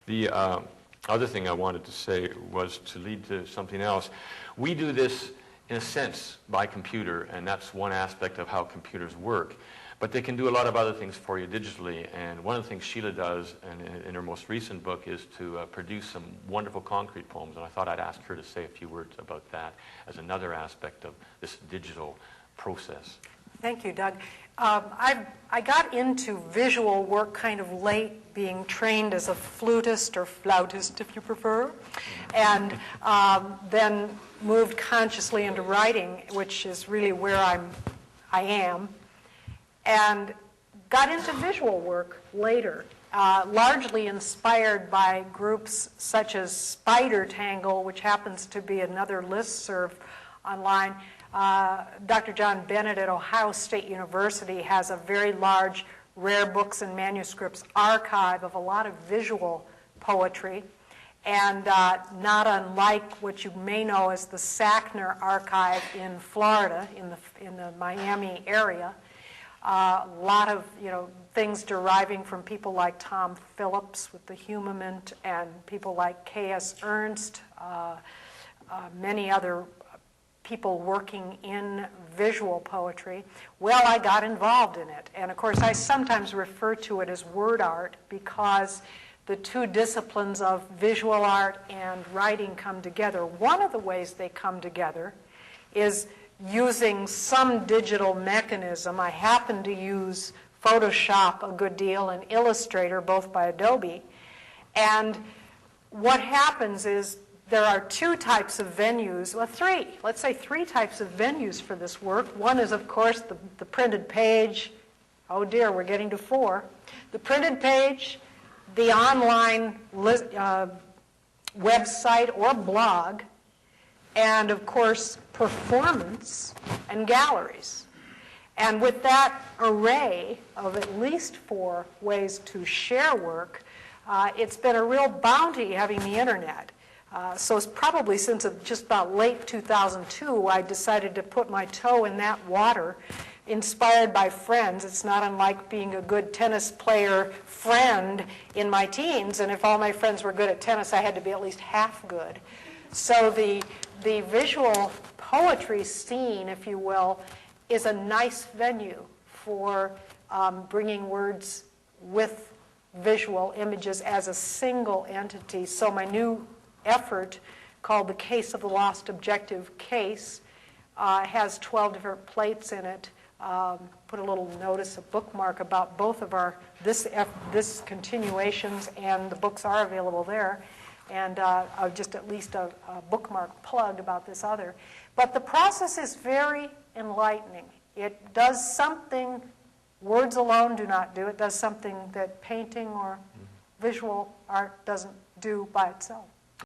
The other thing I wanted to say was to lead to something else. We do this, in a sense, by computer, and that's one aspect of how computers work. But they can do a lot of other things for you digitally, and one of the things Sheila does in her most recent book is to produce some wonderful concrete poems, and I thought I'd ask her to say a few words about that as another aspect of this digital process. Thank you, Doug. I got into visual work kind of late, being trained as a flutist or flautist, if you prefer, and then moved consciously into writing, which is really where I am, and got into visual work later, largely inspired by groups such as Spider Tangle, which happens to be another listserv online. Dr. John Bennett at Ohio State University has a very large rare books and manuscripts archive of a lot of visual poetry, and not unlike what you may know as the Sackner Archive in Florida, in the Miami area. A lot of things deriving from people like Tom Phillips with the Humament, and people like K.S. Ernst, many other people working in visual poetry. Well, I got involved in it. And of course, I sometimes refer to it as word art because the two disciplines of visual art and writing come together. One of the ways they come together is using some digital mechanism. I happen to use Photoshop a good deal and Illustrator, both by Adobe. And what happens is there are two types of venues, well, three. Let's say three types of venues for this work. One is, of course, the printed page. Oh dear, we're getting to four. The printed page, the online website or blog, and of course, performance and galleries. And with that array of at least four ways to share work, it's been a real bounty having the internet. So it's probably since just about late 2002, I decided to put my toe in that water, inspired by friends. It's not unlike being a good tennis player friend in my teens, and if all my friends were good at tennis, I had to be at least half good. So the visual poetry scene, if you will, is a nice venue for bringing words with visual images as a single entity. So my new effort, called The Case of the Lost Objective Case, has 12 different plates in it. Put a little notice, a bookmark about both of this continuations, and the books are available there. And just at least a bookmark plug about this other. But the process is very enlightening. It does something words alone do not do. It does something that painting or visual art doesn't do by itself.